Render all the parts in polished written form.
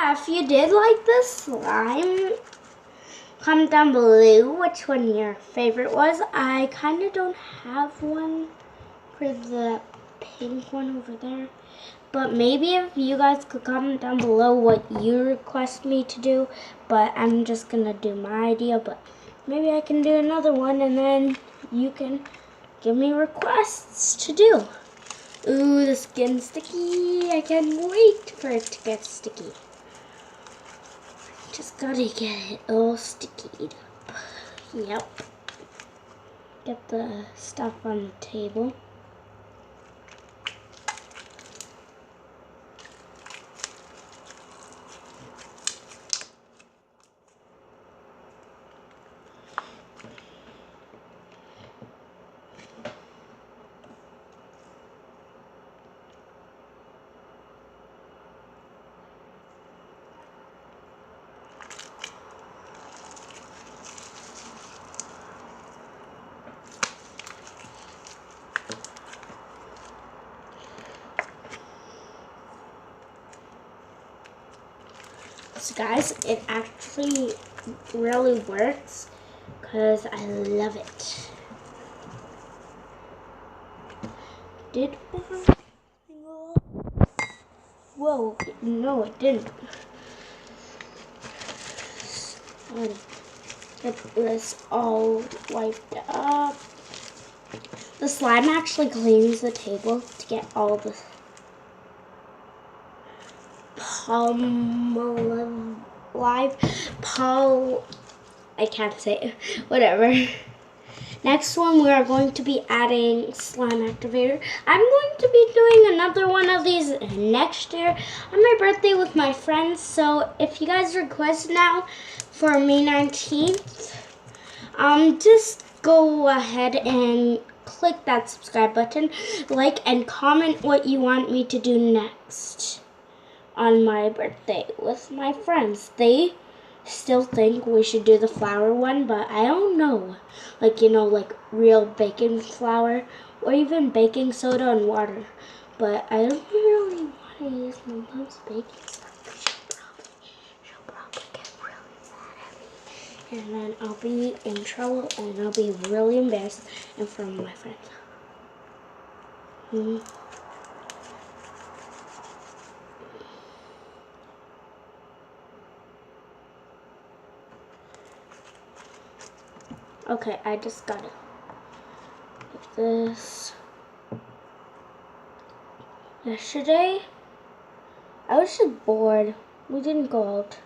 yeah, if you did like this slime, comment down below which one your favorite was. I kind of don't have one for the pink one over there. But maybe if you guys could comment down below what you request me to do. But I'm just going to do my idea. But maybe I can do another one and then you can give me requests to do. Ooh, the skin's sticky. I can't wait for it to get sticky. Just gotta get it all stickied up. Yep. Get the stuff on the table. So guys, it actually really works because I love it. Did one? Whoa, no it didn't. Get this all wiped up. The slime actually cleans the table to get all the I can't say it. Whatever. Next one, we are going to be adding slime activator. I'm going to be doing another one of these next year on my birthday with my friends. So if you guys request now for May 19th, just go ahead and click that subscribe button, like, and comment what you want me to do next on my birthday with my friends. They still think we should do the flour one, but I don't know. Like, you know, like real baking flour or even baking soda and water. But I don't really want to use my mom's baking stuff. She'll probably get really mad at me. And then I'll be in trouble and I'll be really embarrassed in front of my friends. Okay, I just got it. Like this. Yesterday, I was just bored. We didn't go out.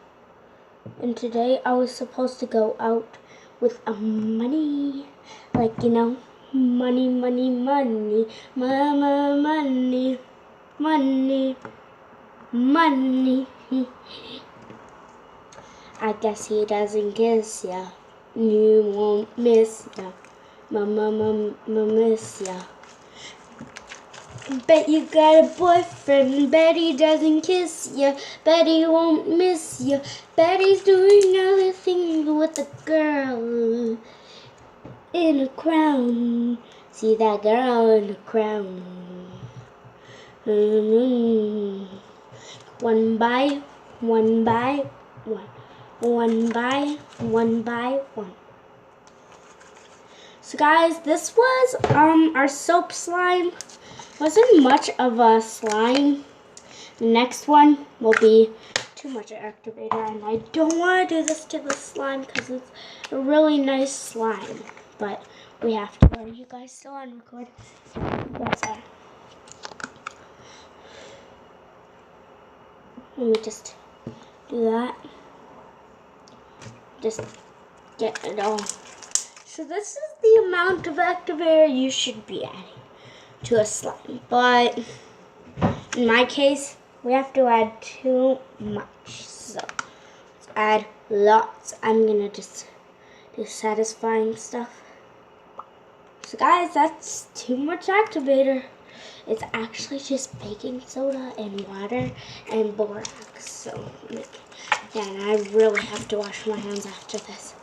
And today, I was supposed to go out with money. Like, you know, money, money, money. Mama, money, money, money. I guess he doesn't kiss ya. You won't miss ya. Mama, miss ya. Bet you got a boyfriend. Bet he doesn't kiss ya. Bet he won't miss ya. Bet he's doing other things with a girl in a crown. See that girl in a crown. One by one by one. One by one. So guys, this was our soap slime. Wasn't much of a slime. The next one will be too much activator, and I don't want to do this to the slime because it's a really nice slime. But we have to. Are you guys still on record? Yes, I am. Let me just do that. Just get it all. So this is the amount of activator you should be adding to a slime. But in my case, we have to add too much. So let's add lots. I'm gonna just do satisfying stuff. So guys, that's too much activator. It's actually just baking soda and water and borax. So yeah, and I really have to wash my hands after this.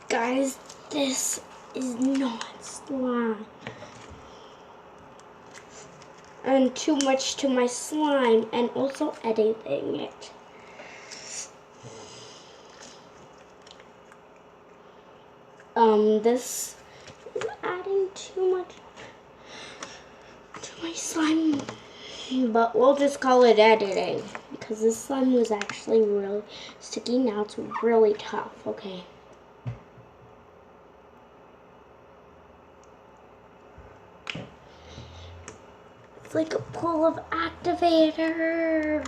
Guys, this is not slime. And too much to my slime, and also editing it. This is adding too much to my slime, but we'll just call it editing because this slime was actually really sticky. Now it's really tough. Okay. It's like a pool of activator.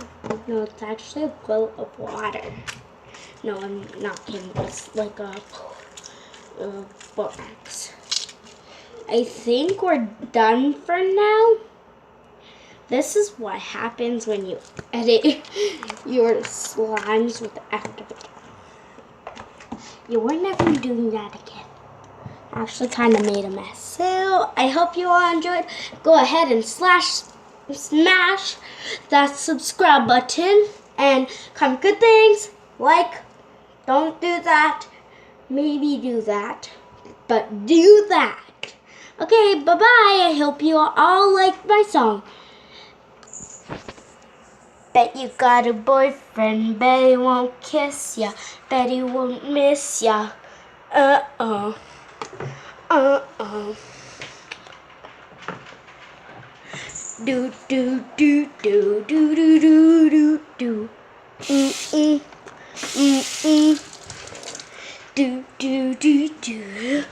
No, it's actually a pool of water. No, I'm not kidding. It's like a box. I think we're done for now. This is what happens when you edit your slimes with the activator. You were never doing that again. I actually kind of made a mess. So I hope you all enjoyed. Go ahead and smash that subscribe button and comment good things. Like, don't do that. Maybe do that. But do that. Okay, bye-bye. I hope you all liked my song. Bet you got a boyfriend, bet he won't kiss ya, bet he won't miss ya. Uh-uh. Uh-uh. Do do do do do do do do do. Mm-mm. Mm-mm. Do do do do.